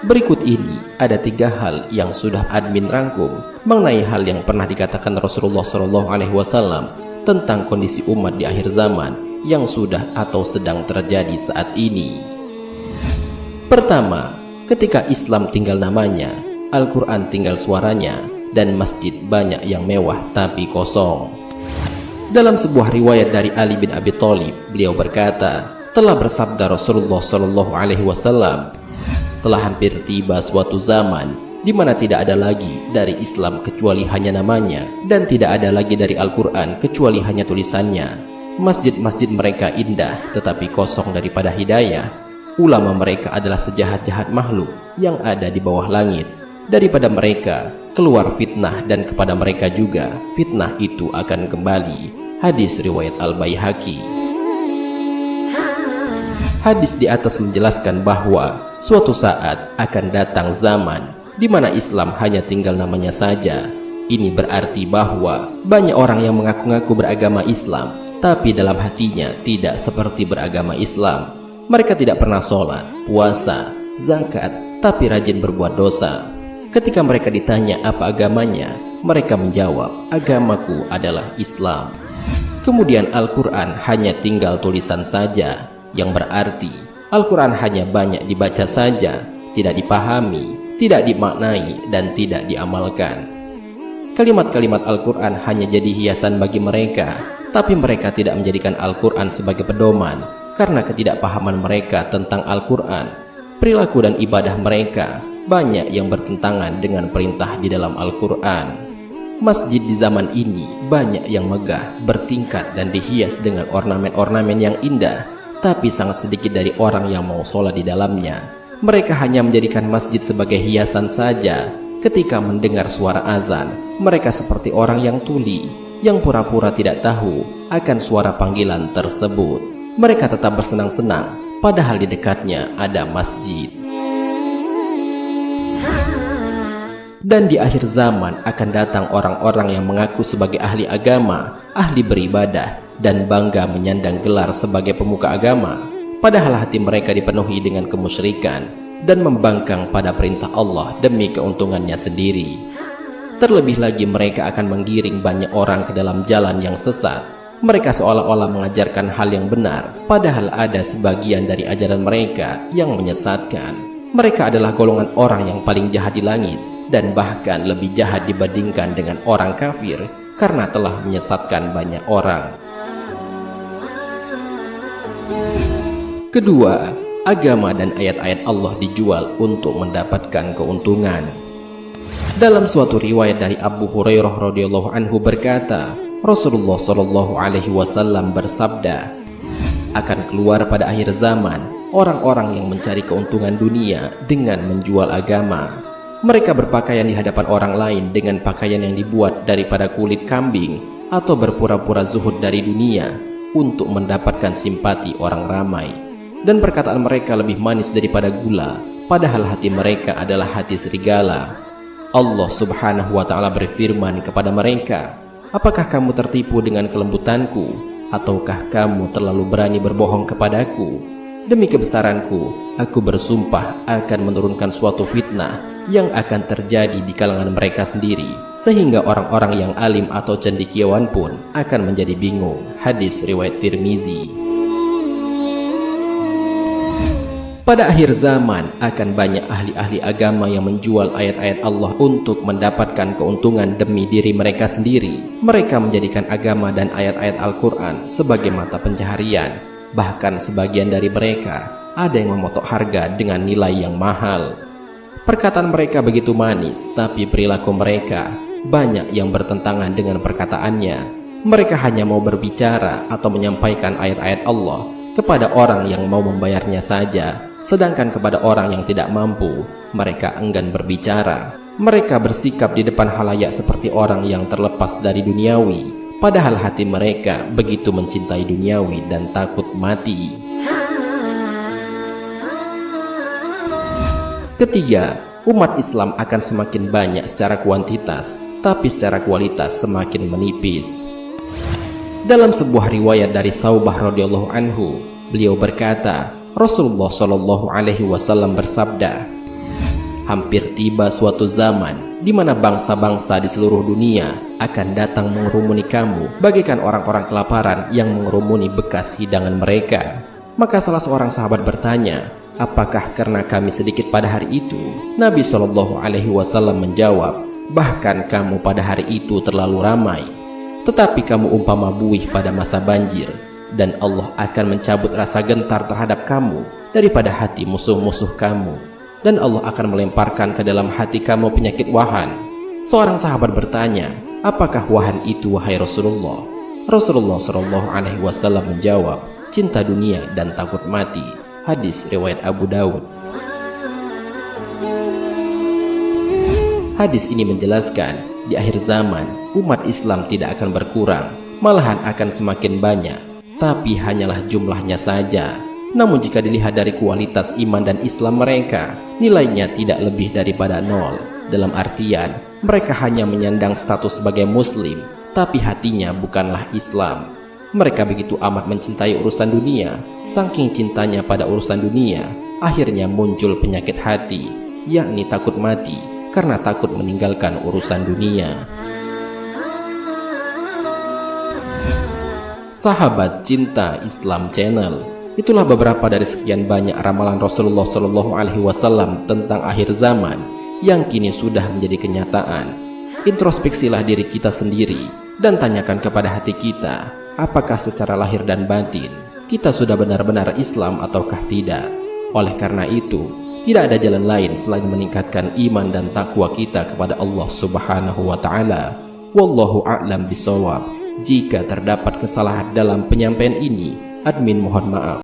Berikut ini ada 3 hal yang sudah admin rangkum mengenai hal yang pernah dikatakan Rasulullah SAW tentang kondisi umat di akhir zaman yang sudah atau sedang terjadi saat ini. Pertama, ketika Islam tinggal namanya, Al-Quran tinggal suaranya, dan masjid banyak yang mewah tapi kosong. Dalam sebuah riwayat dari Ali bin Abi Thalib, beliau berkata, telah bersabda Rasulullah SAW, telah hampir tiba suatu zaman di mana tidak ada lagi dari Islam kecuali hanya namanya, dan tidak ada lagi dari Al-Quran kecuali hanya tulisannya. Masjid-masjid mereka indah tetapi kosong daripada hidayah. Ulama mereka adalah sejahat-jahat makhluk yang ada di bawah langit. Daripada mereka keluar fitnah, dan kepada mereka juga fitnah itu akan kembali. Hadis riwayat Al-Baihaqi. Hadis di atas menjelaskan bahwa suatu saat akan datang zaman di mana Islam hanya tinggal namanya saja. Ini berarti bahwa banyak orang yang mengaku-ngaku beragama Islam, tapi dalam hatinya tidak seperti beragama Islam. Mereka tidak pernah sholat, puasa, zakat, tapi rajin berbuat dosa. Ketika mereka ditanya apa agamanya, mereka menjawab, agamaku adalah Islam. Kemudian Al-Quran hanya tinggal tulisan saja, yang berarti Al-Quran hanya banyak dibaca saja, tidak dipahami, tidak dimaknai, dan tidak diamalkan. Kalimat-kalimat Al-Quran hanya jadi hiasan bagi mereka, tapi mereka tidak menjadikan Al-Quran sebagai pedoman karena ketidakpahaman mereka tentang Al-Quran. Perilaku dan ibadah mereka banyak yang bertentangan dengan perintah di dalam Al-Quran. Masjid di zaman ini banyak yang megah, bertingkat, dan dihias dengan ornamen-ornamen yang indah, tapi sangat sedikit dari orang yang mau sholat di dalamnya. Mereka hanya menjadikan masjid sebagai hiasan saja. Ketika mendengar suara azan, mereka seperti orang yang tuli, yang pura-pura tidak tahu akan suara panggilan tersebut. Mereka tetap bersenang-senang, padahal di dekatnya ada masjid. Dan di akhir zaman akan datang orang-orang yang mengaku sebagai ahli agama, ahli beribadah, dan bangga menyandang gelar sebagai pemuka agama, padahal hati mereka dipenuhi dengan kemusyrikan dan membangkang pada perintah Allah demi keuntungannya sendiri. Terlebih lagi mereka akan menggiring banyak orang ke dalam jalan yang sesat. Mereka seolah-olah mengajarkan hal yang benar, padahal ada sebagian dari ajaran mereka yang menyesatkan. Mereka adalah golongan orang yang paling jahat di langit, dan bahkan lebih jahat dibandingkan dengan orang kafir karena telah menyesatkan banyak orang. Kedua, agama dan ayat-ayat Allah dijual untuk mendapatkan keuntungan. Dalam suatu riwayat dari Abu Hurairah radhiyallahu anhu berkata, Rasulullah SAW bersabda, akan keluar pada akhir zaman orang-orang yang mencari keuntungan dunia dengan menjual agama. Mereka berpakaian di hadapan orang lain dengan pakaian yang dibuat daripada kulit kambing, atau berpura-pura zuhud dari dunia untuk mendapatkan simpati orang ramai. Dan perkataan mereka lebih manis daripada gula, padahal hati mereka adalah hati serigala. Allah Subhanahu wa Ta'ala berfirman kepada mereka, apakah kamu tertipu dengan kelembutanku, ataukah kamu terlalu berani berbohong kepadaku? Demi kebesaranku, aku bersumpah akan menurunkan suatu fitnah yang akan terjadi di kalangan mereka sendiri, sehingga orang-orang yang alim atau cendekiawan pun akan menjadi bingung. Hadis riwayat Tirmizi. Pada akhir zaman akan banyak ahli-ahli agama yang menjual ayat-ayat Allah untuk mendapatkan keuntungan demi diri mereka sendiri. Mereka menjadikan agama dan ayat-ayat Al-Quran sebagai mata pencaharian. Bahkan sebagian dari mereka ada yang mematok harga dengan nilai yang mahal. Perkataan mereka begitu manis, tapi perilaku mereka banyak yang bertentangan dengan perkataannya. Mereka hanya mau berbicara atau menyampaikan ayat-ayat Allah kepada orang yang mau membayarnya saja, sedangkan kepada orang yang tidak mampu, mereka enggan berbicara. Mereka bersikap di depan halayak seperti orang yang terlepas dari duniawi, padahal hati mereka begitu mencintai duniawi dan takut mati. Ketiga, umat Islam akan semakin banyak secara kuantitas, tapi secara kualitas semakin menipis. Dalam sebuah riwayat dari Thawbah radhiyallahu anhu, beliau berkata, Rasulullah SAW bersabda, Hampir tiba suatu zaman di mana bangsa-bangsa di seluruh dunia akan datang mengerumuni kamu bagaikan orang-orang kelaparan yang mengerumuni bekas hidangan mereka. Maka salah seorang sahabat bertanya, apakah karena kami sedikit pada hari itu? Nabi Shallallahu Alaihi Wasallam menjawab, bahkan kamu pada hari itu terlalu ramai. Tetapi kamu umpama buih pada masa banjir, dan Allah akan mencabut rasa gentar terhadap kamu daripada hati musuh-musuh kamu. Dan Allah akan melemparkan ke dalam hati kamu penyakit wahan. Seorang sahabat bertanya, apakah wahan itu wahai Rasulullah? Rasulullah Shallallahu Alaihi Wasallam menjawab, cinta dunia dan takut mati. Hadis riwayat Abu Daud. Hadis ini menjelaskan, di akhir zaman umat Islam tidak akan berkurang, malahan akan semakin banyak, tapi hanyalah jumlahnya saja. Namun jika dilihat dari kualitas iman dan Islam mereka, nilainya tidak lebih daripada nol. Dalam artian, mereka hanya menyandang status sebagai muslim, tapi hatinya bukanlah Islam. Mereka begitu amat mencintai urusan dunia, saking cintanya pada urusan dunia, akhirnya muncul penyakit hati, yakni takut mati, karena takut meninggalkan urusan dunia. Sahabat Cinta Islam Channel, itulah beberapa dari sekian banyak ramalan Rasulullah Shallallahu Alaihi Wasallam tentang akhir zaman yang kini sudah menjadi kenyataan. Introspeksilah diri kita sendiri dan tanyakan kepada hati kita, apakah secara lahir dan batin kita sudah benar-benar Islam ataukah tidak. Oleh karena itu, tidak ada jalan lain selain meningkatkan iman dan takwa kita kepada Allah Subhanahu wa Ta'ala. Wallahu a'lam bishawab. Jika terdapat kesalahan dalam penyampaian ini, admin mohon maaf.